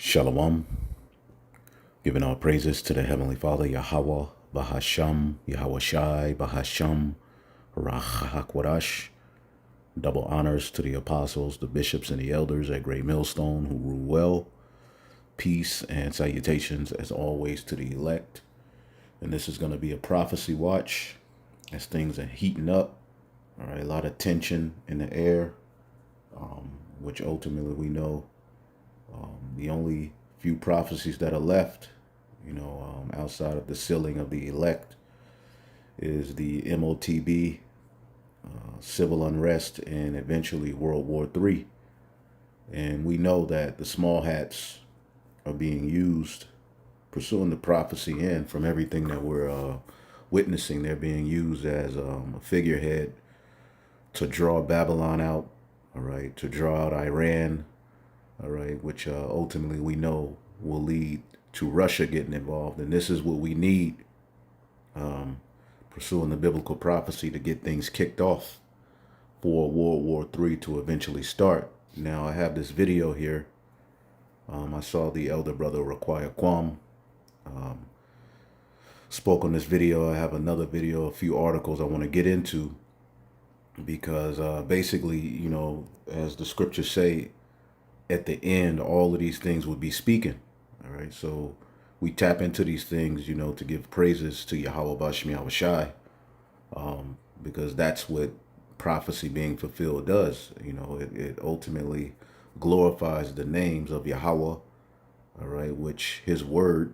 Shalom. Giving all praises to the Heavenly Father, Yahweh, Bahasham, Yahweh Shai, Bahasham, Rahakwadash. Double honors to the apostles, the bishops, and the elders at Great Millstone who rule well. Peace and salutations, as always, to the elect. And this is going to be a prophecy watch as things are heating up. All right, a lot of tension in the air, which ultimately we know the only few prophecies that are left, outside of the sealing of the elect, is the MOTB, civil unrest, and eventually World War III. And we know that the small hats are being used, pursuing the prophecy, and from everything that we're witnessing, they're being used as a figurehead to draw Babylon out, all right, to draw out Iran, all right, which ultimately we know will lead to Russia getting involved. And this is what we need, pursuing the biblical prophecy, to get things kicked off for World War III to eventually start. Now, I have this video here. I saw the elder brother Raquaya Kwam spoke on this video. I have another video, a few articles I want to get into, because basically, as the scriptures say, at the end, all of these things would be speaking. All right. So we tap into these things, to give praises to Yahweh Bashmi Yahweh Shai, because that's what prophecy being fulfilled does. It ultimately glorifies the names of Yahweh, all right, which his word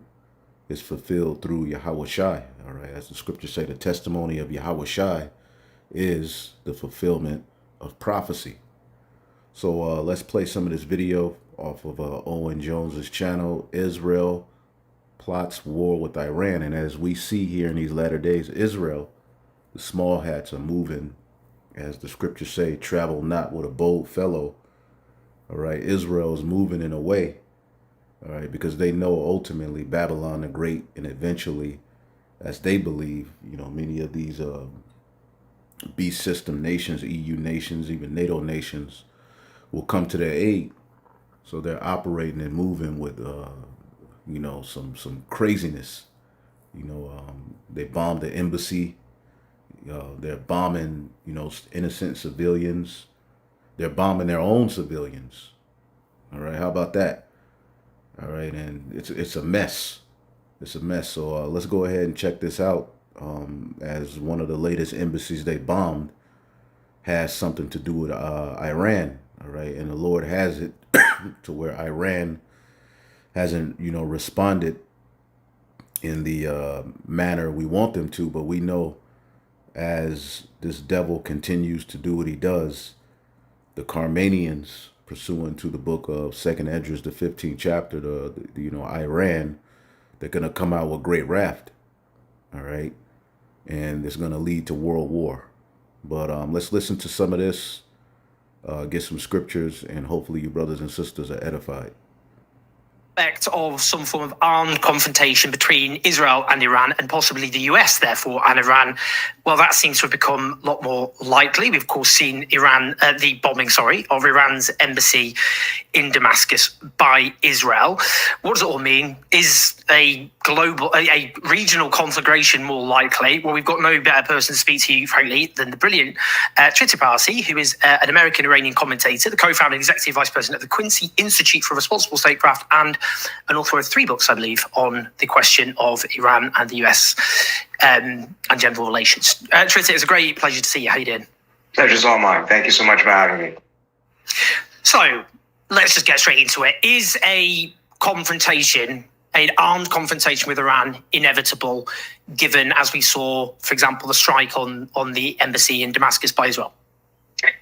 is fulfilled through Yahweh Shai. All right. As the scriptures say, the testimony of Yahweh Shai is the fulfillment of prophecy. So let's play some of this video off of Owen Jones's channel. Israel plots war with Iran. And as we see here in these latter days, Israel, the small hats are moving, as the scriptures say, travel not with a bold fellow. All right, Israel is moving in a way, all right, because they know ultimately Babylon the Great, and eventually, as they believe, many of these beast system nations, EU nations, even NATO nations, will come to their aid. So they're operating and moving with, some craziness. They bombed the embassy. They're bombing, innocent civilians. They're bombing their own civilians. All right, how about that? All right, and it's a mess. It's a mess. So let's go ahead and check this out. As one of the latest embassies they bombed has something to do with Iran. All right. And the Lord has it to where Iran hasn't, responded in the manner we want them to. But we know, as this devil continues to do what he does, the Carmanians, pursuant to the book of 2nd Esdras, the 15th chapter, Iran, they're going to come out with great wrath. All right. And it's going to lead to world war. But let's listen to some of this, get some scriptures, and hopefully you brothers and sisters are edified. Of some form of armed confrontation between Israel and Iran, and possibly the US, therefore, and Iran. Well, that seems to have become a lot more likely. We've, of course, seen the bombing, of Iran's embassy in Damascus by Israel. What does it all mean? Is a regional conflagration more likely? Well, we've got no better person to speak to you, frankly, than the brilliant Trita Parsi, who is an American-Iranian commentator, the co-founder and executive vice president of the Quincy Institute for Responsible Statecraft, and an author of 3 books, I believe, on the question of Iran and the US and general relations. Trita, it's a great pleasure to see you. How you doing? Pleasure's all mine. Thank you so much for having me. So let's just get straight into it. Is an armed confrontation with Iran, inevitable, given, as we saw, for example, the strike on the embassy in Damascus by Israel?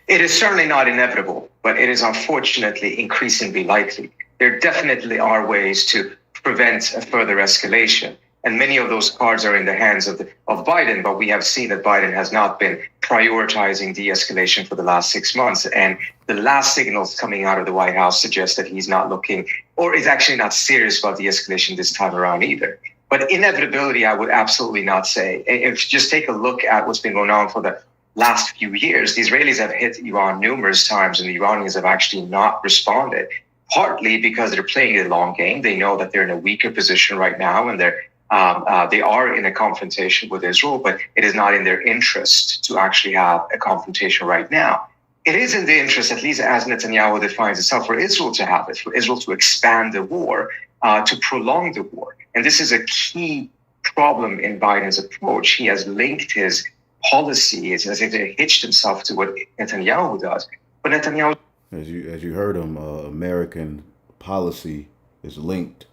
It is certainly not inevitable, but it is unfortunately increasingly likely. There definitely are ways to prevent a further escalation. And many of those cards are in the hands of Biden, but we have seen that Biden has not been prioritizing de-escalation for the last 6 months. And the last signals coming out of the White House suggest that he's not looking, or is actually not serious about de-escalation this time around either. But inevitability, I would absolutely not say. If you just take a look at what's been going on for the last few years, the Israelis have hit Iran numerous times, and the Iranians have actually not responded. partly because they're playing the long game. They know that they're in a weaker position right now, and they are in a confrontation with Israel, but it is not in their interest to actually have a confrontation right now. It is in the interest, at least as Netanyahu defines itself, for Israel to have it, for Israel to expand the war, to prolong the war. And this is a key problem in Biden's approach. He has linked his policy, it's as if he hitched himself to what Netanyahu does. But Netanyahu, as you heard him, American policy is linked,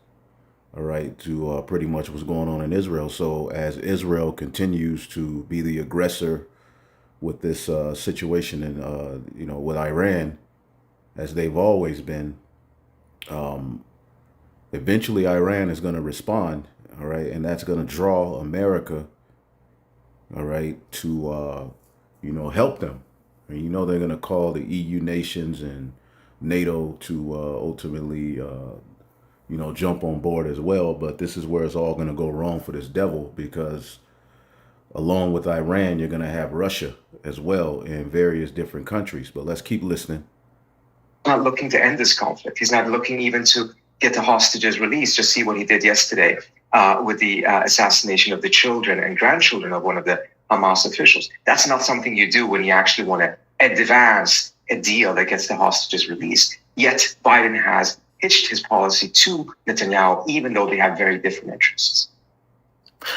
all right, to pretty much what's going on in Israel. So as Israel continues to be the aggressor with this situation in with Iran, as they've always been, eventually Iran is going to respond, all right, and that's going to draw America, all right, to help them. And they're going to call the EU nations and NATO to ultimately jump on board as well. But this is where it's all going to go wrong for this devil, because along with Iran, you're going to have Russia as well in various different countries. But let's keep listening. Not looking to end this conflict. He's not looking even to get the hostages released. Just see what he did yesterday with the assassination of the children and grandchildren of one of the Hamas officials. That's not something you do when you actually want to advance a deal that gets the hostages released. Yet Biden has hitched his policy to Netanyahu, even though they have very different interests.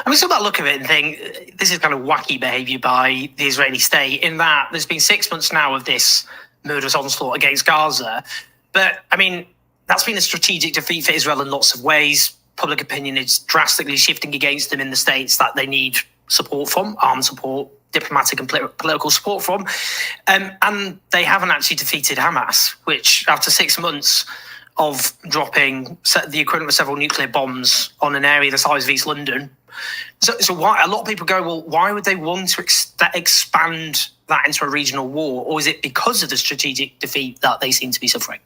I mean, so that look of it and think this is kind of wacky behavior by the Israeli state, in that there's been 6 months now of this murderous onslaught against Gaza. But I mean, that's been a strategic defeat for Israel in lots of ways. Public opinion is drastically shifting against them in the states that they need support from, armed support, diplomatic and political support from. And they haven't actually defeated Hamas, which after 6 months of dropping the equivalent of several nuclear bombs on an area the size of East London. So why, a lot of people go, well, why would they want to expand that into a regional war? Or is it because of the strategic defeat that they seem to be suffering?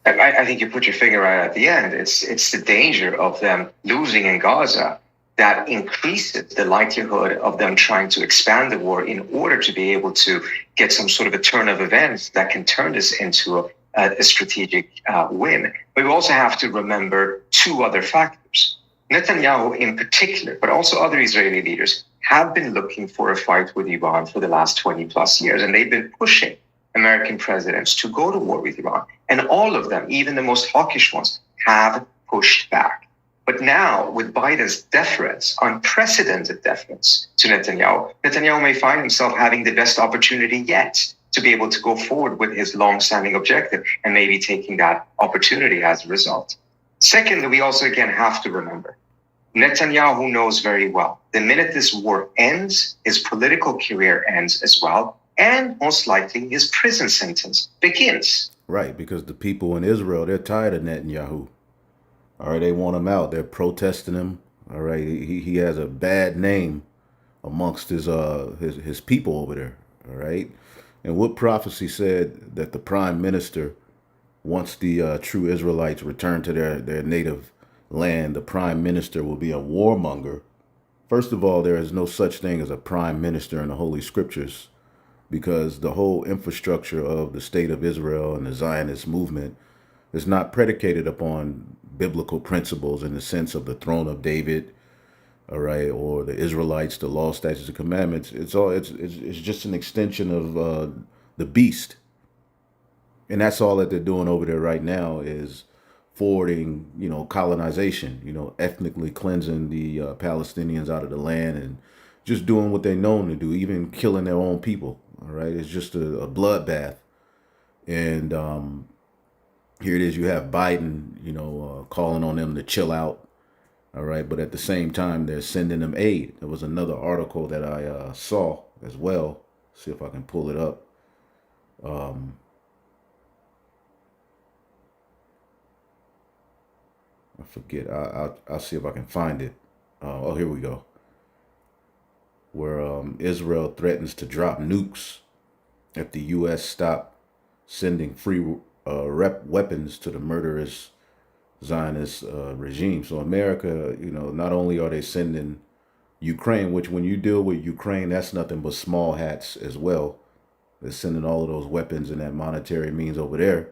I think you put your finger right at the end. It's the danger of them losing in Gaza that increases the likelihood of them trying to expand the war in order to be able to get some sort of a turn of events that can turn this into a strategic win. But we also have to remember two other factors. Netanyahu in particular, but also other Israeli leaders, have been looking for a fight with Iran for the last 20 plus years, and they've been pushing American presidents to go to war with Iran. And all of them, even the most hawkish ones, have pushed back. But now, with Biden's deference, unprecedented deference to Netanyahu, Netanyahu may find himself having the best opportunity yet to be able to go forward with his long-standing objective, and maybe taking that opportunity as a result. Secondly, we also again have to remember, Netanyahu knows very well, the minute this war ends, his political career ends as well, and most likely his prison sentence begins. Right, because the people in Israel, they're tired of Netanyahu. All right, they want him out. They're protesting him. All right, he has a bad name amongst his people over there. All right, and what prophecy said that the prime minister, once the true Israelites return to their native land, the prime minister will be a warmonger. First of all, there is no such thing as a prime minister in the Holy Scriptures, because the whole infrastructure of the state of Israel and the Zionist movement is not predicated upon biblical principles in the sense of the throne of David, all right, or the Israelites, the law, statutes, and commandments. It's just an extension of the beast. And that's all that they're doing over there right now, is forwarding, colonization, ethnically cleansing the Palestinians out of the land, and just doing what they're known to do, even killing their own people. All right. It's just a bloodbath. And here it is. You have Biden, calling on them to chill out. All right. But at the same time, they're sending them aid. There was another article that I saw as well. See if I can pull it up. I forget. I'll see if I can find it. Oh, here we go. Where Israel threatens to drop nukes if the U.S. stop sending free weapons to the murderous Zionist regime. So America, not only are they sending Ukraine, which when you deal with Ukraine, that's nothing but small hats as well. They're sending all of those weapons and that monetary means over there.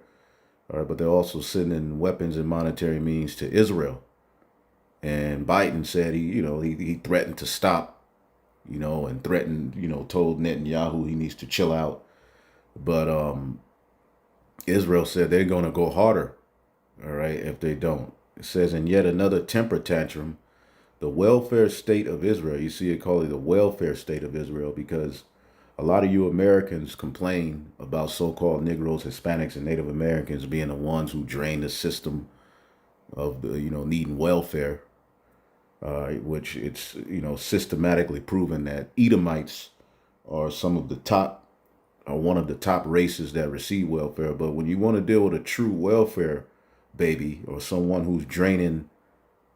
All right, but they're also sending weapons and monetary means to Israel. And Biden said he threatened to stop, and threatened, told Netanyahu he needs to chill out. But Israel said they're going to go harder, all right, if they don't. It says, in yet another temper tantrum, the welfare state of Israel, you see it called it the welfare state of Israel because a lot of you Americans complain about so-called Negroes, Hispanics, and Native Americans being the ones who drain the system of the, needing welfare, which it's, systematically proven that Edomites are some of the top, are one of the top races that receive welfare. But when you want to deal with a true welfare baby or someone who's draining,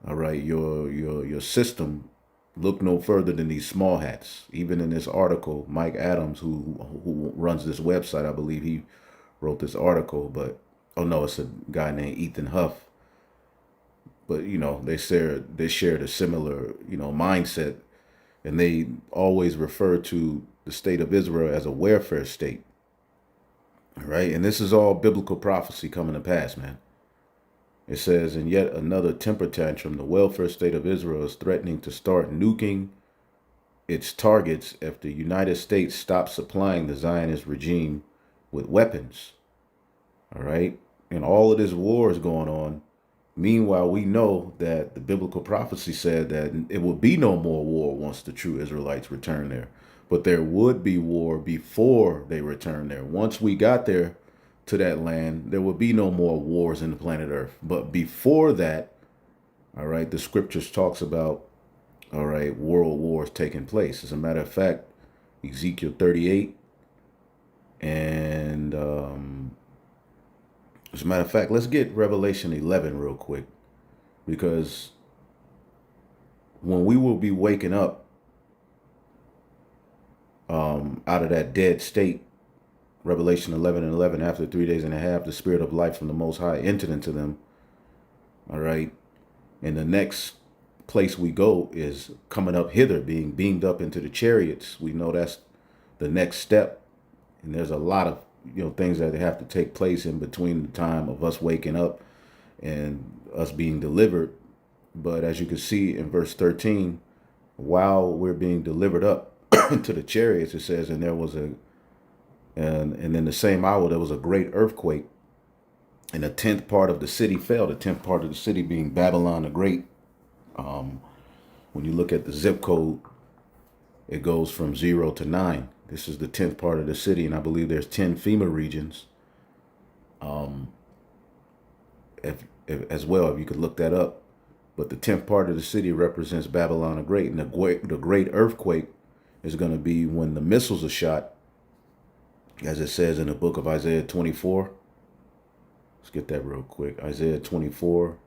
all right, your system, look no further than these small hats. Even in this article, Mike Adams, who runs this website, I believe he wrote this article, but oh no, it's a guy named Ethan Huff. But they shared a similar mindset, and they always refer to the state of Israel as a welfare state. All right, and this is all biblical prophecy coming to pass, man. It says, in yet another temper tantrum, the welfare state of Israel is threatening to start nuking its targets if the United States stops supplying the Zionist regime with weapons. All right, and all of this war is going on. Meanwhile, we know that the biblical prophecy said that it would be no more war once the true Israelites return there. But there would be war before they return there. Once we got there to that land, there would be no more wars in the planet Earth. But before that, all right, the scriptures talks about, all right, world wars taking place. As a matter of fact, Ezekiel 38 and as a matter of fact, let's get Revelation 11 real quick, because when we will be waking up out of that dead state, Revelation 11 and 11, after 3 days and a half, the spirit of life from the Most High entered into them. All right. And the next place we go is coming up hither, being beamed up into the chariots. We know that's the next step. And there's a lot of things that have to take place in between the time of us waking up and us being delivered. But as you can see in verse 13, while we're being delivered up to the chariots, it says, and in the same hour there was a great earthquake, and a tenth part of the city fell. The tenth part of the city being Babylon the Great. When you look at the zip code, it goes from 0 to 9. This is the 10th part of the city, and I believe there's 10 FEMA regions. As well, if you could look that up. But the 10th part of the city represents Babylon the Great, and the great earthquake is going to be when the missiles are shot, as it says in the book of Isaiah 24. Let's get that real quick. Isaiah 24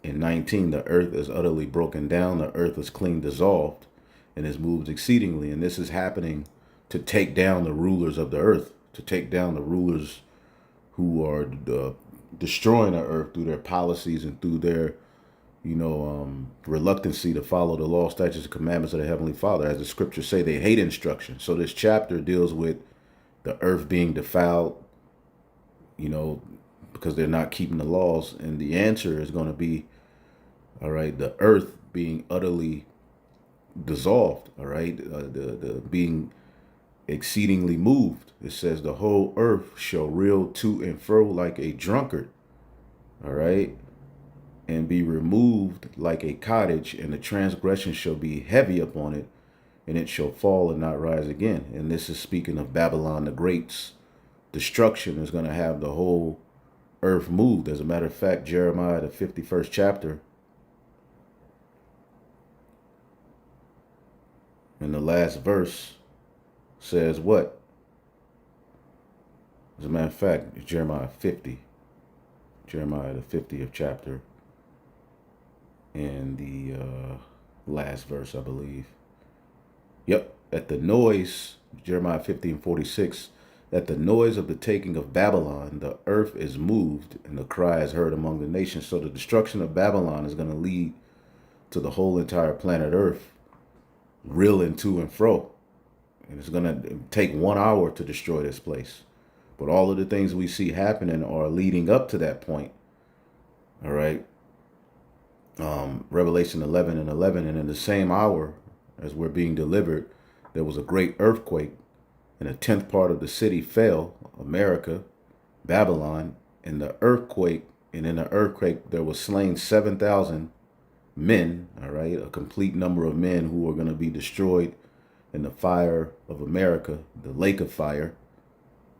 and 19, the earth is utterly broken down, the earth is clean dissolved, and is moved exceedingly. And this is happening to take down the rulers of the earth, to take down the rulers who are destroying the earth through their policies and through their, reluctancy to follow the law, statutes, and commandments of the Heavenly Father. As the scriptures say, they hate instruction. So this chapter deals with the earth being defiled, because they're not keeping the laws. And the answer is going to be, all right, the earth being utterly dissolved, all right, the being exceedingly moved. It says the whole earth shall reel to and fro like a drunkard, all right, and be removed like a cottage, and the transgression shall be heavy upon it, and it shall fall and not rise again. And this is speaking of Babylon the Great's destruction is going to have the whole earth moved. As a matter of fact, Jeremiah, the 51st chapter, and the last verse says what? As a matter of fact, it's Jeremiah 50. Jeremiah, the 50th chapter, and the last verse, I believe. Yep. At the noise, Jeremiah 50 and 46, at the noise of the taking of Babylon, the earth is moved, and the cry is heard among the nations. So the destruction of Babylon is going to lead to the whole entire planet Earth reeling to and fro. And it's going to take 1 hour to destroy this place. But all of the things we see happening are leading up to that point. All right. Revelation 11 and 11. And in the same hour as we're being delivered, there was a great earthquake, and a tenth part of the city fell, America, Babylon, in the earthquake. And in the earthquake, there was slain 7,000 men, all right, a complete number of men who are going to be destroyed in the fire of America, the lake of fire,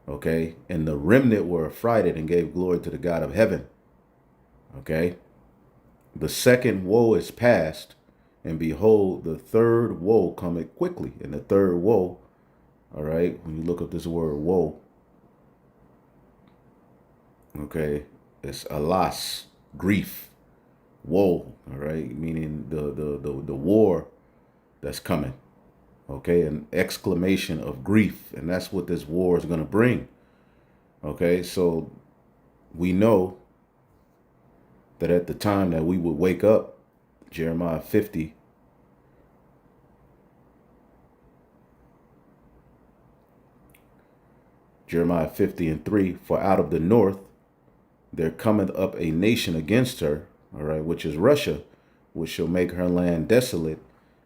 okay? And the remnant were affrighted and gave glory to the God of heaven, okay? The second woe is past, and behold, the third woe cometh quickly. And the third woe, all right, when you look up this word woe, okay, it's alas, grief, woe, all right, meaning the war that's coming, okay, an exclamation of grief. And that's what this war is going to bring, okay? So we know that at the time that we would wake up, Jeremiah 50, Jeremiah 50 and 3, for out of the north there cometh up a nation against her, all right, which is Russia, which shall make her land desolate,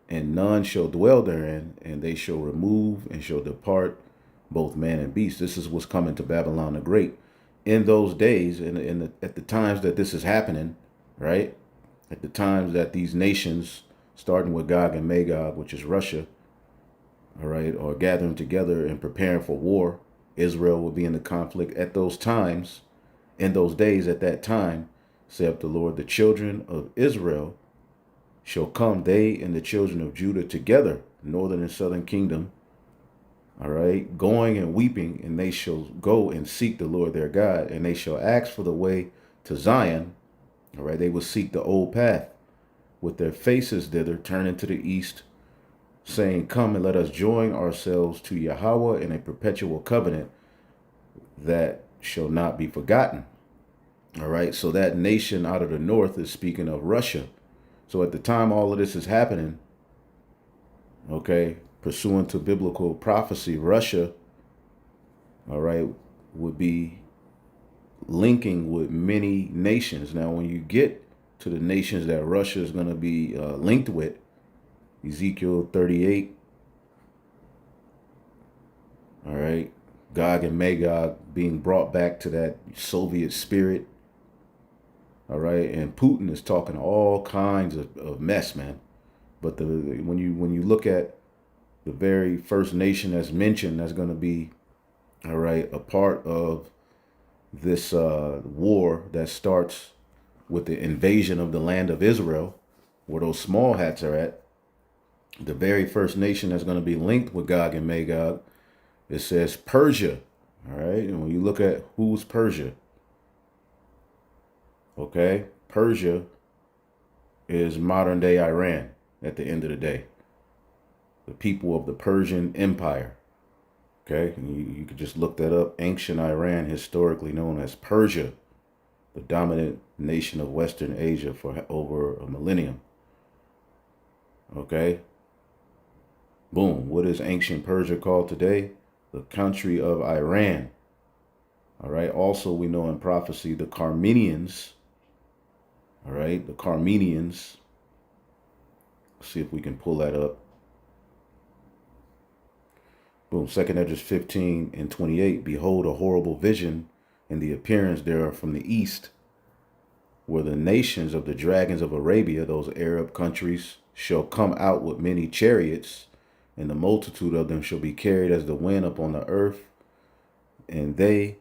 and none shall dwell therein, and they shall remove and shall depart, both man and beast. This is what's coming to Babylon the Great. In those days, at the times that this is happening, right, at the times that these nations, starting with Gog and Magog, which is Russia, all right, are gathering together and preparing for war, Israel will be in the conflict at those times. In those days, at that time, saith the Lord, the children of Israel shall come, they and the children of Judah together, northern and southern kingdom, all right, going and weeping, and they shall go and seek the Lord their God, and they shall ask for the way to Zion, all right, they will seek the old path, with their faces thither, turning to the east, saying, come and let us join ourselves to Yahweh in a perpetual covenant that shall not be forgotten. All right, so that nation out of the north is speaking of Russia. So at the time all of this is happening, okay, pursuant to biblical prophecy, Russia, all right, would be linking with many nations. Now, when you get to the nations that Russia is going to be linked with, Ezekiel 38, all right, Gog and Magog being brought back to that Soviet spirit, all right, and Putin is talking all kinds of mess, man. But when you look at the very first nation that's mentioned, that's going to be, all right, a part of this war that starts with the invasion of the land of Israel, where those small hats are at. The very first nation that's going to be linked with Gog and Magog, it says Persia, all right? And when you look at who's Persia, okay, Persia is modern day Iran at the end of the day. The people of the Persian Empire, okay? And you could just look that up. Ancient Iran, historically known as Persia, the dominant nation of Western Asia for over a millennium, okay? Boom. What is ancient Persia called today? The country of Iran. All right. Also, we know in prophecy, the Carmenians. All right. The Carmenians. Let's see if we can pull that up. Boom. 2nd Esdras 15 and 28. Behold, a horrible vision, and the appearance thereof from the east, where the nations of the dragons of Arabia, those Arab countries, shall come out with many chariots, and the multitude of them shall be carried as the wind upon the earth, and they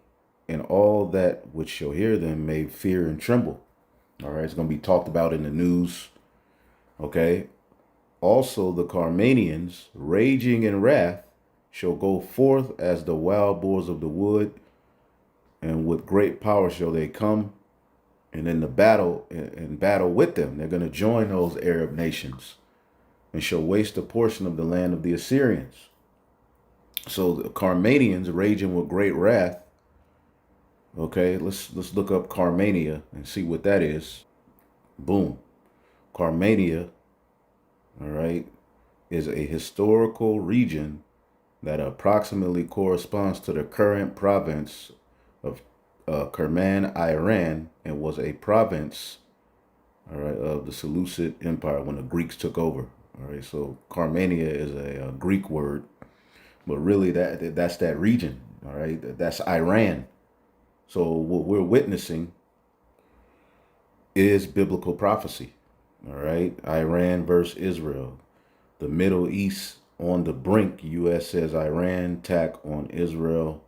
and all that which shall hear them may fear and tremble. All right, it's going to be talked about in the news. Okay. Also, the Carmanians, raging in wrath, shall go forth as the wild boars of the wood, and with great power shall they come, and in the battle, in battle with them, they're going to join those Arab nations, and shall waste a portion of the land of the Assyrians. So the Carmanians raging with great wrath. Okay, let's look up Carmania and see what that is. Boom. Carmania, all right, is a historical region that approximately corresponds to the current province of Kerman, Iran, and was a province, all right, of the Seleucid Empire when the Greeks took over. All right, so Carmania is a Greek word, but really that's that region. All right, that's Iran. So what we're witnessing is biblical prophecy. All right, Iran versus Israel, the Middle East on the brink. U.S. says Iran attack on Israel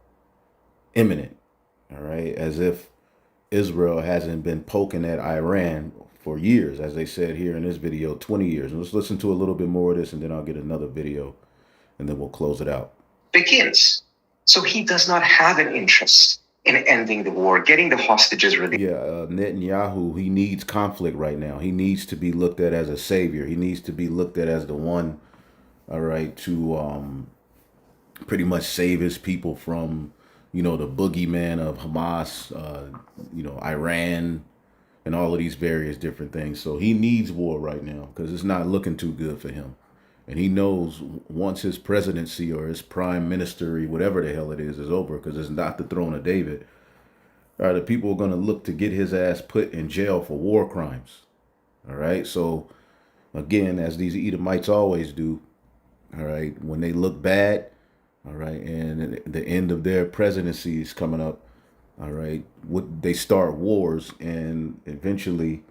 imminent. All right, as if Israel hasn't been poking at Iran for years, as they said here in this video, 20 years. And let's listen to a little bit more of this, and then I'll get another video, and then we'll close it out. Begins. So he does not have an interest in ending the war, getting the hostages released. Yeah, Netanyahu, he needs conflict right now. He needs to be looked at as a savior. He needs to be looked at as the one, all right, to pretty much save his people from, the boogeyman of Hamas, Iran, and all of these various different things. So he needs war right now because it's not looking too good for him. And he knows once his presidency or his prime ministry, whatever the hell it is over, because it's not the throne of David, all right, the people are going to look to get his ass put in jail for war crimes. All right. So again, as these Edomites always do, all right, when they look bad, all right, and the end of their presidency is coming up, all right, they start wars, and eventually,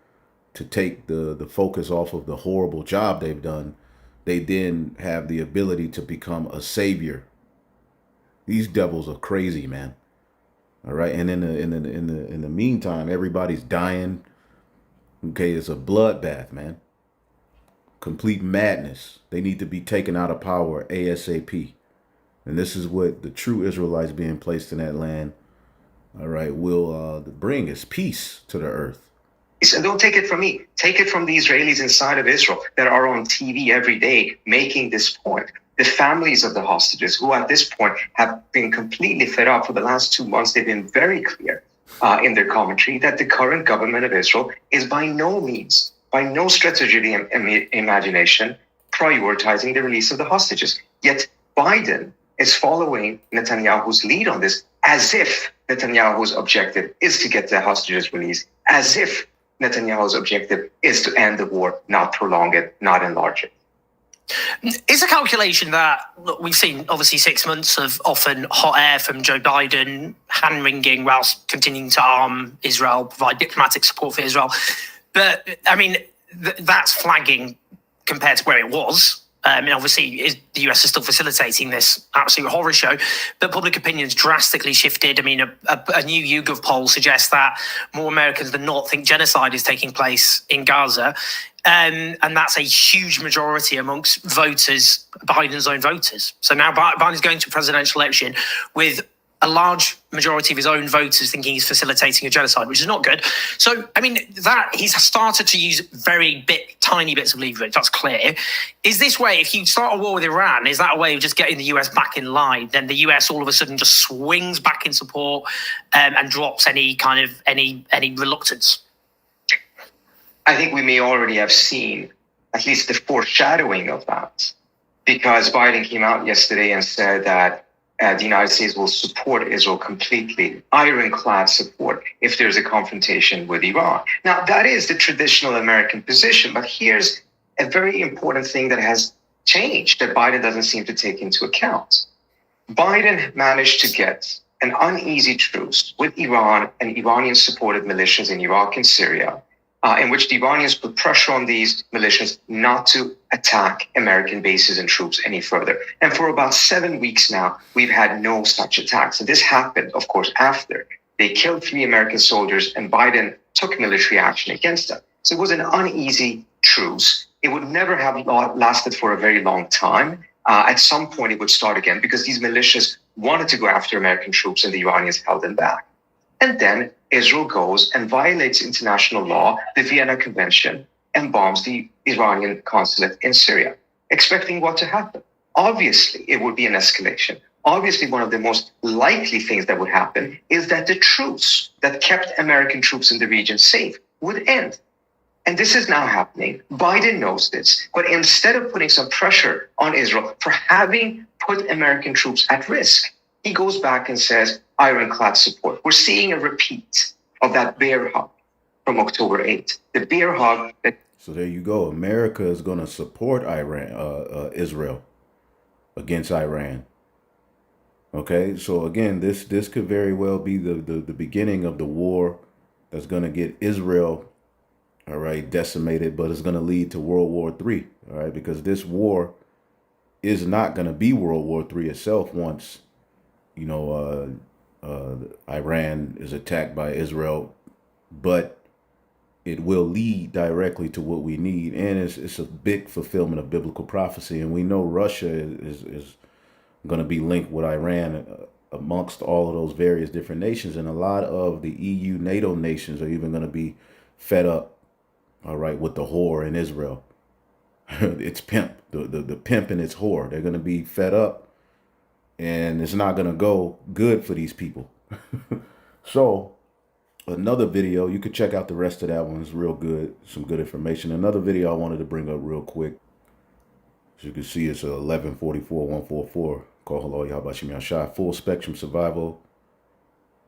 to take the focus off of the horrible job they've done, they then have the ability to become a savior. These devils are crazy, man. All right, and in the meantime, everybody's dying. Okay, it's a bloodbath, man. Complete madness. They need to be taken out of power ASAP. And this is what the true Israelites being placed in that land, all right, will bring is peace to the earth. He said, don't take it from me. Take it from the Israelis inside of Israel that are on TV every day making this point. The families of the hostages, who at this point have been completely fed up for the last 2 months, they've been very clear in their commentary that the current government of Israel is by no means, by no stretch of the imagination, prioritizing the release of the hostages. Yet Biden is following Netanyahu's lead on this, as if Netanyahu's objective is to get the hostages released, as if Netanyahu's objective is to end the war, not prolong it, not enlarge it. Is a calculation that, look, we've seen obviously 6 months of often hot air from Joe Biden, hand-wringing whilst continuing to arm Israel, provide diplomatic support for Israel. But, I mean, that's flagging compared to where it was. And obviously, the US is still facilitating this absolute horror show, but public opinion's drastically shifted. I mean, a new YouGov poll suggests that more Americans than not think genocide is taking place in Gaza. And that's a huge majority amongst voters, Biden's own voters. So now Biden's going to a presidential election with a large majority of his own voters thinking he's facilitating a genocide, which is not good. So, I mean, that he's started to use tiny bits of leverage. That's clear. Is this way, if you start a war with Iran, is that a way of just getting the US back in line? Then the US all of a sudden just swings back in support and drops any reluctance? I think we may already have seen at least the foreshadowing of that, because Biden came out yesterday and said that the United States will support Israel completely, ironclad support, if there's a confrontation with Iran. Now, that is the traditional American position, but here's a very important thing that has changed that Biden doesn't seem to take into account. Biden managed to get an uneasy truce with Iran and Iranian-supported militias in Iraq and Syria, in which the Iranians put pressure on these militias not to attack American bases and troops any further. And for about 7 weeks now, we've had no such attacks. And this happened, of course, after they killed 3 American soldiers and Biden took military action against them. So it was an uneasy truce. It would never have lasted for a very long time. At some point, it would start again because these militias wanted to go after American troops and the Iranians held them back. And then Israel goes and violates international law, the Vienna Convention, and bombs the Iranian consulate in Syria, expecting what to happen? Obviously, it would be an escalation. Obviously, one of the most likely things that would happen is that the truce that kept American troops in the region safe would end. And this is now happening. Biden knows this. But instead of putting some pressure on Israel for having put American troops at risk, he goes back and says, ironclad support. We're seeing a repeat of that bear hug from October 8th. The bear hug that. So there you go. America is going to support Israel against Iran. Okay, so again, this could very well be the beginning of the war that's going to get Israel, all right, decimated, but it's going to lead to World War III, all right, because this war is not going to be World War III itself once, you know, Iran is attacked by Israel, but it will lead directly to what we need, and it's a big fulfillment of biblical prophecy, and we know Russia is going to be linked with Iran amongst all of those various different nations. And a lot of the EU, NATO nations are even going to be fed up, all right, with the whore in Israel. It's pimp, the pimp and its whore. They're going to be fed up, and it's not going to go good for these people. So another video, you could check out the rest of that one. It's real good, some good information. Another video I wanted to bring up real quick. As you can see, it's 1144-144. Call hello, Yahabashim Yashai. Full spectrum survival.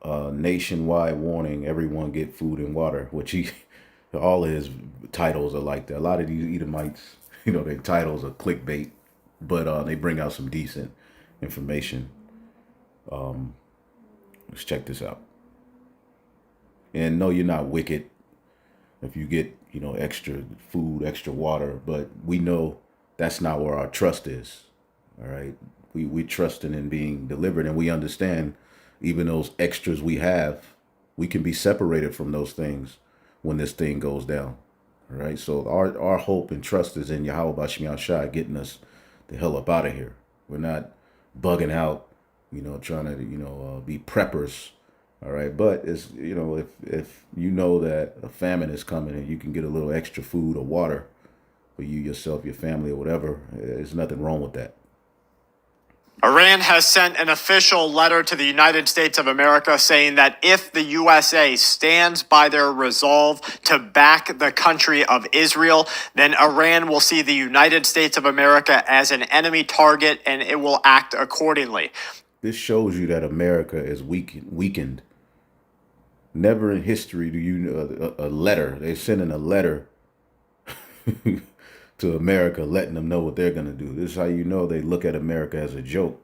Nationwide warning. Everyone get food and water. Which all of his titles are like that. A lot of these Edomites, you know, their titles are clickbait, but they bring out some decent information. Let's check this out. And no, you're not wicked if you get, you know, extra food, extra water, but we know that's not where our trust is. All right. We trusting in being delivered, and we understand even those extras we have, we can be separated from those things when this thing goes down. All right. So our hope and trust is in Yahweh Bashim Yashai getting us the hell up out of here. We're not bugging out, you know, trying to, you know, be preppers. All right. But it's, you know, if you know that a famine is coming and you can get a little extra food or water for you, yourself, your family, or whatever, there's nothing wrong with that. Iran has sent an official letter to the United States of America saying that if the USA stands by their resolve to back the country of Israel, then Iran will see the United States of America as an enemy target and it will act accordingly. This shows you that America is weakened. Never in history do you know a letter. They're sending a letter to America, letting them know what they're going to do. This is how you know they look at America as a joke.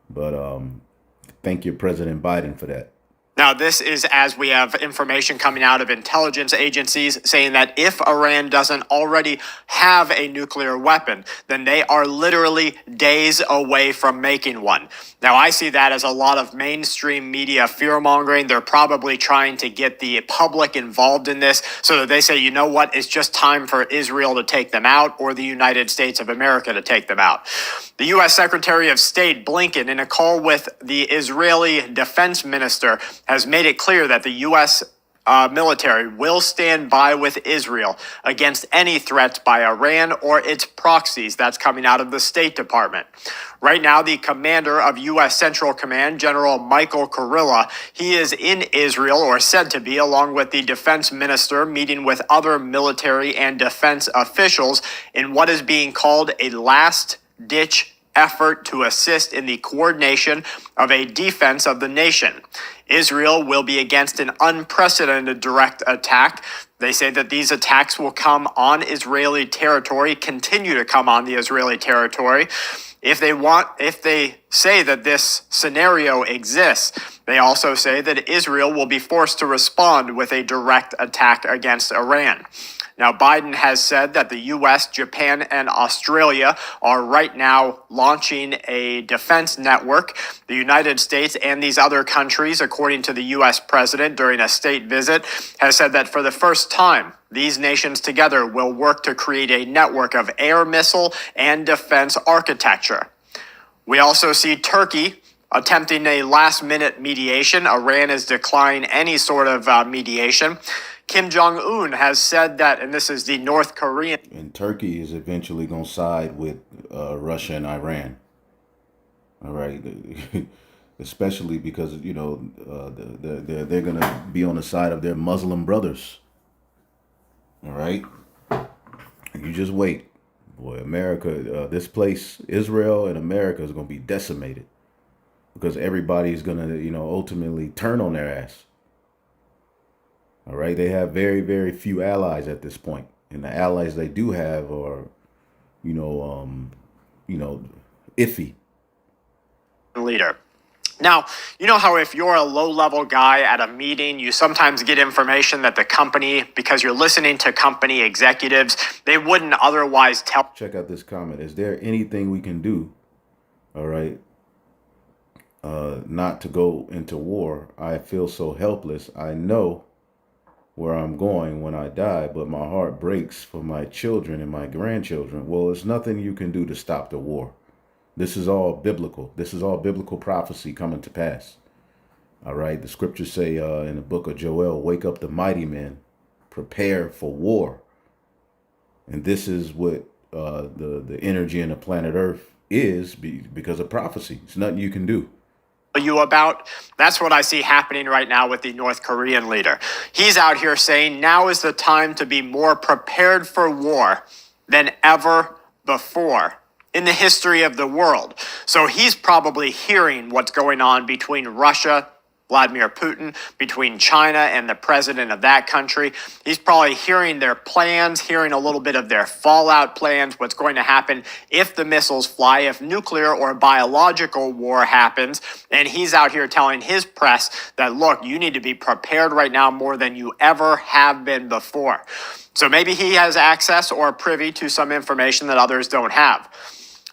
But thank you, President Biden, for that. Now, this is as we have information coming out of intelligence agencies saying that if Iran doesn't already have a nuclear weapon, then they are literally days away from making one. Now, I see that as a lot of mainstream media fear-mongering. They're probably trying to get the public involved in this so that they say, you know what, it's just time for Israel to take them out or the United States of America to take them out. The U.S. Secretary of State Blinken, in a call with the Israeli defense minister, has made it clear that the U.S. Military will stand by with Israel against any threats by Iran or its proxies. That's coming out of the State Department. Right now, the commander of U.S. Central Command, General Michael Kurilla, he is in Israel, or said to be, along with the defense minister, meeting with other military and defense officials in what is being called a last-ditch effort to assist in the coordination of a defense of the nation. Israel will be against an unprecedented direct attack. They say that these attacks will come on Israeli territory, continue to come on the Israeli territory. If they say that this scenario exists, they also say that Israel will be forced to respond with a direct attack against Iran. Now, Biden has said that the U.S., Japan, and Australia are right now launching a defense network. The United States and these other countries, according to the U.S. president during a state visit, has said that for the first time, these nations together will work to create a network of air missile and defense architecture. We also see Turkey attempting a last-minute mediation. Iran is declining any sort of mediation. Kim Jong-un has said that, and this is the North Korean. And Turkey is eventually going to side with Russia and Iran. All right. Especially because, you know, they're going to be on the side of their Muslim brothers. All right. You just wait. Boy, America, this place, Israel and America is going to be decimated because everybody's going to, ultimately turn on their ass. All right. They have very, very few allies at this point. And the allies they do have are, you know, iffy. Leader. Now, you know how if you're a low-level guy at a meeting, you sometimes get information that the company, because you're listening to company executives, they wouldn't otherwise tell. Check out this comment. Is there anything we can do, all right, not to go into war? I feel so helpless. I know where I'm going when I die, but my heart breaks for my children and my grandchildren. Well, there's nothing you can do to stop the war. This is all biblical. This is all biblical prophecy coming to pass. All right. The scriptures say in the book of Joel, wake up the mighty men, prepare for war. And this is what the energy in the planet Earth is because of prophecy. It's nothing you can do. You about. That's what I see happening right now with the North Korean leader. He's out here saying now is the time to be more prepared for war than ever before in the history of the world. So he's probably hearing what's going on between Russia, Vladimir Putin, between China and the president of that country. He's probably hearing their plans, hearing a little bit of their fallout plans, what's going to happen if the missiles fly, if nuclear or biological war happens. And he's out here telling his press that, look, you need to be prepared right now more than you ever have been before. So maybe he has access or privy to some information that others don't have.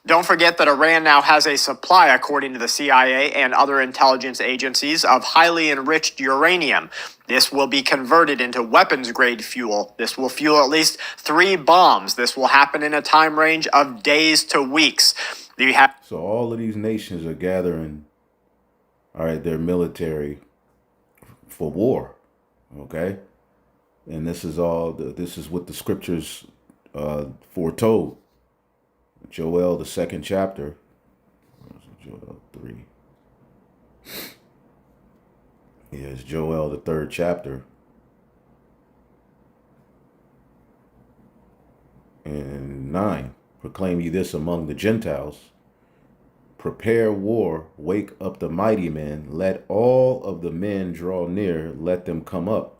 Don't forget that Iran now has a supply, according to the CIA and other intelligence agencies, of highly enriched uranium. This will be converted into weapons-grade fuel. This will fuel at least 3 bombs. This will happen in a time range of days to weeks. So all of these nations are gathering, all right, their military for war, okay? And this is what the scriptures foretold. Joel, the 2nd chapter. Joel 3. Yes, Joel, the 3rd chapter. And 9. Proclaim ye this among the Gentiles. Prepare war, wake up the mighty men. Let all of the men draw near, let them come up.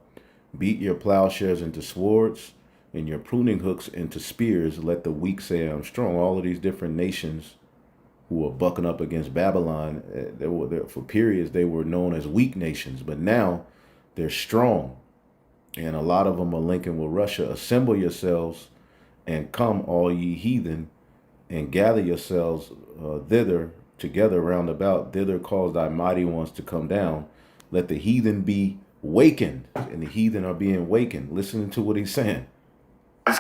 Beat your plowshares into swords, and your pruning hooks into spears. Let the weak say I'm strong. All of these different nations who were bucking up against Babylon, for periods they were known as weak nations, but now they're strong. And a lot of them are linking with Russia. Assemble yourselves and come, all ye heathen, and gather yourselves thither together round about. Thither cause thy mighty ones to come down. Let the heathen be wakened. And the heathen are being wakened. Listening to what he's saying.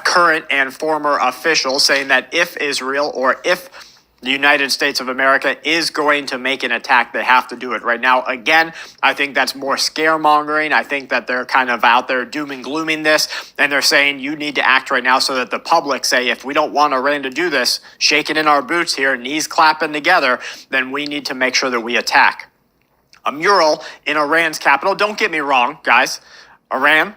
Current and former officials saying that if Israel or if the United States of America is going to make an attack, they have to do it right now. Again, I think that's more scaremongering. I think that they're kind of out there doom and glooming this, and they're saying you need to act right now so that the public say, if we don't want Iran to do this, shaking in our boots here, knees clapping together, then we need to make sure that we attack. A mural in Iran's capital. Don't get me wrong, guys. Iran,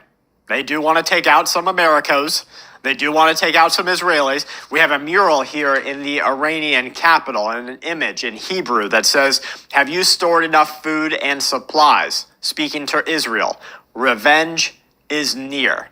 they do want to take out some Americos. They do want to take out some Israelis. We have a mural here in the Iranian capital and an image in Hebrew that says, have you stored enough food and supplies? Speaking to Israel, revenge is near.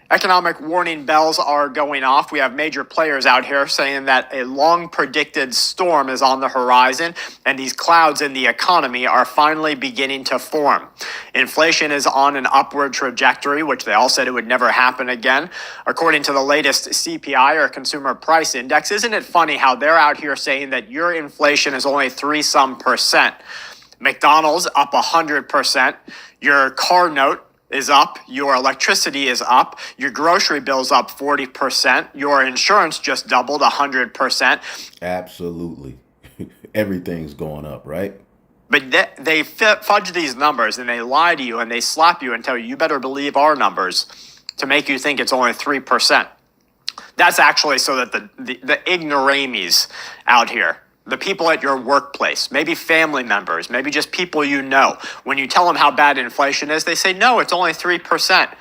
Economic warning bells are going off. We have major players out here saying that a long predicted storm is on the horizon and these clouds in the economy are finally beginning to form. Inflation is on an upward trajectory, which they all said it would never happen again. According to the latest CPI or Consumer Price Index, isn't it funny how they're out here saying that your inflation is only 3% McDonald's up 100%. Your car note is up, your electricity is up, your grocery bill's up 40%, your insurance just doubled 100%. Absolutely. Everything's going up, right? But they fudge these numbers and they lie to you and they slap you and tell you better believe our numbers to make you think it's only 3%. That's actually so that the ignoramies out here, the people at your workplace, maybe family members, maybe just people you know, when you tell them how bad inflation is, they say, no, it's only 3%.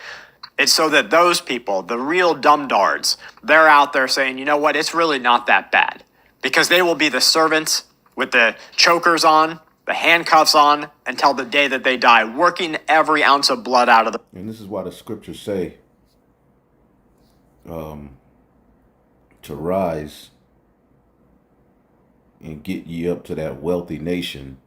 It's so that those people, the real dumb dards, they're out there saying, you know what, it's really not that bad. Because they will be the servants with the chokers on, the handcuffs on, until the day that they die, working every ounce of blood out of the... And this is why the scriptures say to rise and get ye up to that wealthy nation.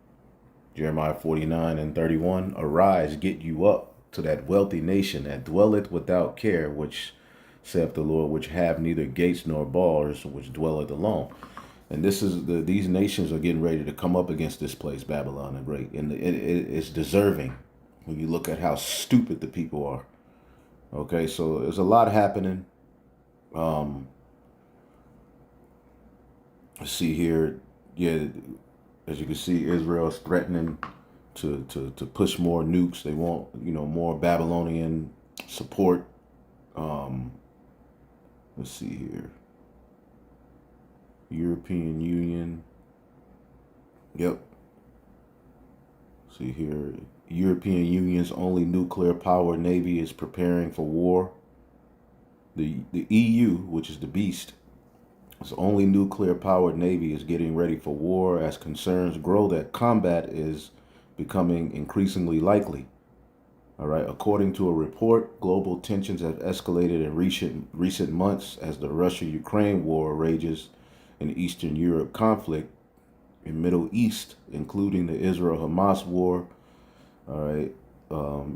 Jeremiah 49:31. Arise, get you up to that wealthy nation that dwelleth without care, which saith the Lord, which have neither gates nor bars, which dwelleth alone. And this is these nations are getting ready to come up against this place, Babylon the Great, and it's deserving when you look at how stupid the people are. Okay, so there's a lot happening. Let's see here. Yeah, as you can see, Israel's threatening to push more nukes. They want, more Babylonian support. Let's see here. European Union. Yep. See here. European Union's only nuclear power navy is preparing for war. The EU, which is the beast, its only nuclear powered navy is getting ready for war as concerns grow that combat is becoming increasingly likely. All right. According to a report, global tensions have escalated in recent months as the Russia-Ukraine war rages in Eastern Europe conflict in Middle East, including the Israel-Hamas war. All right.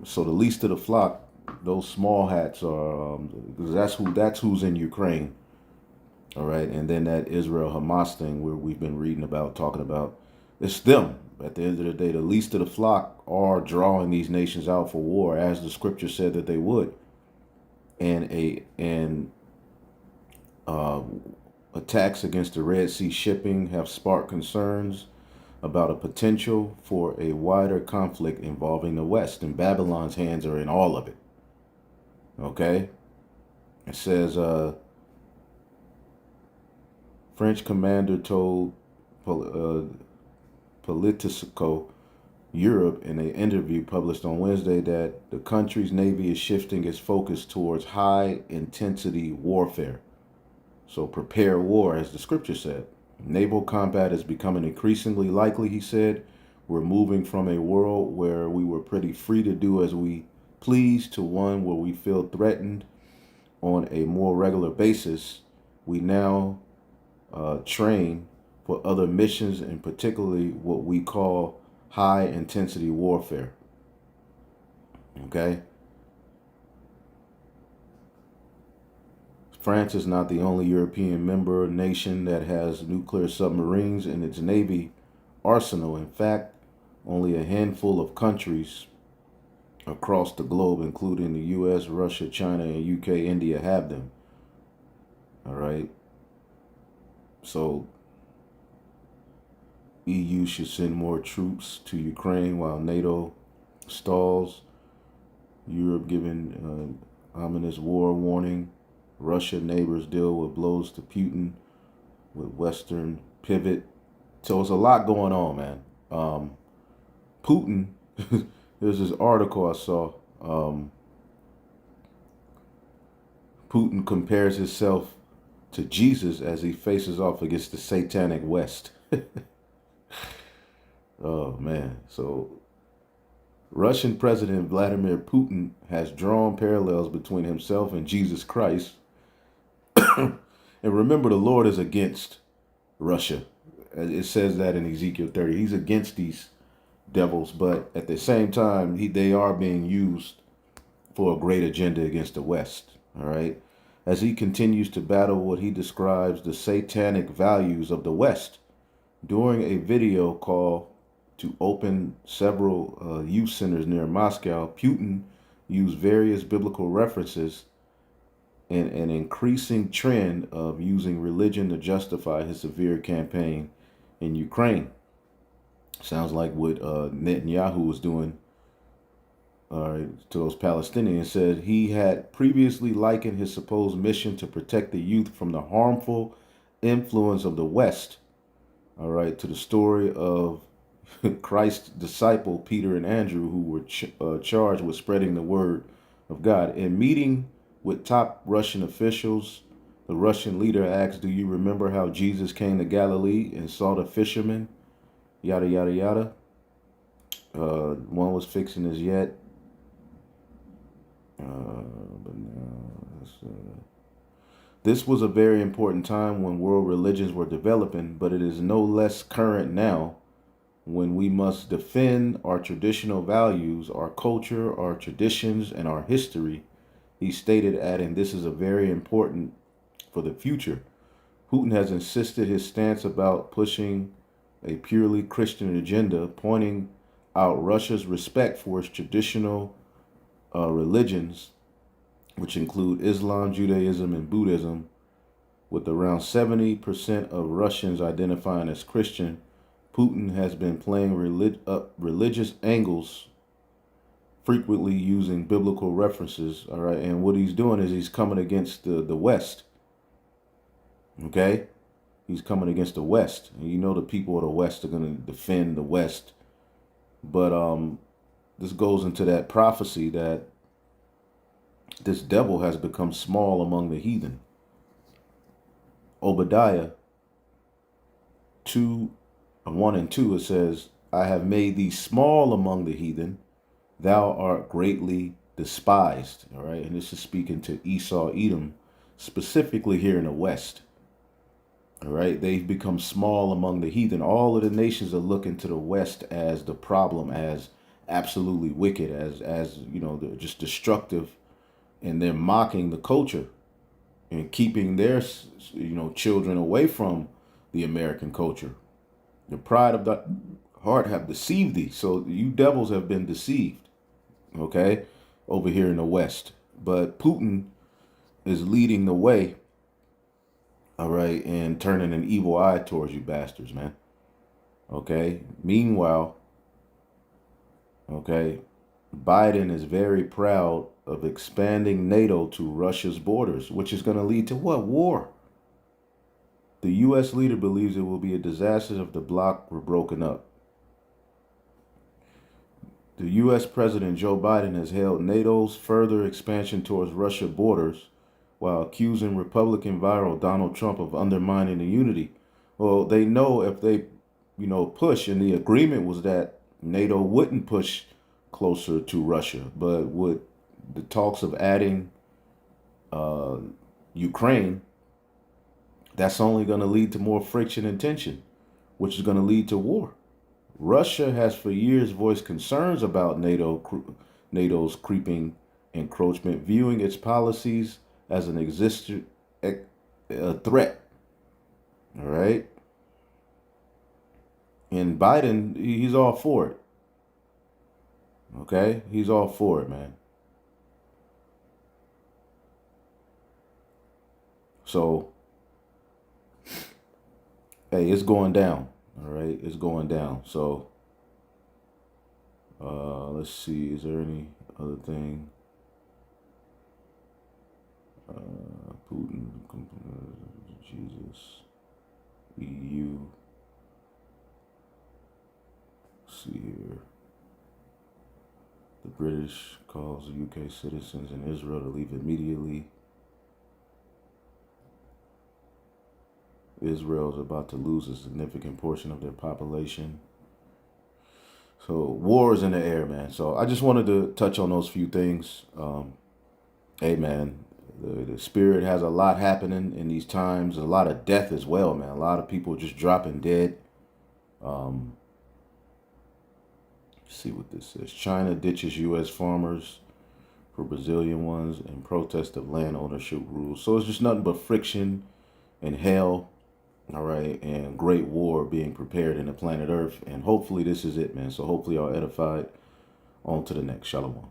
So the least of the flock, those small hats are, that's who's in Ukraine. All right. And then that Israel-Hamas thing where we've been reading about, talking about, it's them. At the end of the day, the least of the flock are drawing these nations out for war, as the scripture said that they would. And attacks against the Red Sea shipping have sparked concerns about a potential for a wider conflict involving the West, and Babylon's hands are in all of it. Okay? It says, French commander told Politico Europe in an interview published on Wednesday that the country's navy is shifting its focus towards high-intensity warfare. So prepare war, as the scripture said. Naval combat is becoming increasingly likely, he said. We're moving from a world where we were pretty free to do as we please to one where we feel threatened on a more regular basis. We now train for other missions, and particularly what we call high-intensity warfare. Okay? France is not the only European member nation that has nuclear submarines in its navy arsenal. In fact, only a handful of countries across the globe, including the US, Russia, China, and UK, India, have them. All right. So EU should send more troops to Ukraine while NATO stalls. Europe giving ominous war warning. Russia neighbors deal with blows to Putin with Western pivot. So it's a lot going on, man. Putin, there's this article I saw. Putin compares himself to Jesus as he faces off against the satanic West. Oh, man. So Russian President Vladimir Putin has drawn parallels between himself and Jesus Christ. And remember, the Lord is against Russia. It says that in Ezekiel 30. He's against these devils, but at the same time, they are being used for a great agenda against the West. All right. As he continues to battle what he describes the satanic values of the West. During a video call to open several youth centers near Moscow, Putin used various biblical references and an increasing trend of using religion to justify his severe campaign in Ukraine. Sounds like what Netanyahu was doing to those Palestinians. Said he had previously likened his supposed mission to protect the youth from the harmful influence of the West, all right, to the story of Christ's disciple Peter and Andrew, who were charged with spreading the word of God. In meeting with top Russian officials, the Russian leader asked, "Do you remember how Jesus came to Galilee and saw the fishermen?" Yada, yada, yada. One was fixing his yet. But this was a very important time when world religions were developing, but it is no less current now when we must defend our traditional values, our culture, our traditions, and our history. He stated, adding, "This is a very important for the future." Putin has insisted his stance about pushing a purely Christian agenda, pointing out Russia's respect for its traditional religions, which include Islam, Judaism, and Buddhism. With around 70% of Russians identifying as Christian, Putin has been playing religious angles, frequently using biblical references. All right, and what he's doing is he's coming against the West. Okay, he's coming against the West, and you know the people of the West are going to defend the West. But this goes into that prophecy that this devil has become small among the heathen. Obadiah 1 and 2, it says, "I have made thee small among the heathen, thou art greatly despised." All right, and this is speaking to Esau, Edom, specifically here in the West. All right, they've become small among the heathen. All of the nations are looking to the West as the problem, as absolutely wicked, as you know, they're just destructive, and they're mocking the culture and keeping their children away from the American culture. The pride of the heart have deceived thee. So you devils have been deceived, okay, over here in the West. But Putin is leading the way, all right, and turning an evil eye towards you bastards, man. Okay. Meanwhile, okay, Biden is very proud of expanding NATO to Russia's borders, which is going to lead to what? War. The U.S. leader believes it will be a disaster if the bloc were broken up. The U.S. President Joe Biden has hailed NATO's further expansion towards Russia borders while accusing Republican viral Donald Trump of undermining the unity. Well, they know if they, push, and the agreement was that NATO wouldn't push closer to Russia, but with the talks of adding Ukraine, that's only going to lead to more friction and tension, which is going to lead to war. Russia has for years voiced concerns about NATO's creeping encroachment, viewing its policies as an existing threat. All right. And Biden, he's all for it. Okay? He's all for it, man. So, hey, it's going down. All right? It's going down. So, let's see. Is there any other thing? Putin, Jesus, EU. Let's see here. The British calls the UK citizens in Israel to leave immediately. Israel is about to lose a significant portion of their population. So war is in the air, man. So I just wanted to touch on those few things. Hey, man, the spirit has a lot happening in these times. A lot of death as well, man. A lot of people just dropping dead. See what this says. China ditches U.S. farmers for Brazilian ones in protest of land ownership rules. So it's just nothing but friction and hell, all right, and great war being prepared in the planet Earth. And hopefully this is it, man. So hopefully y'all edified. On to the next. Shalom.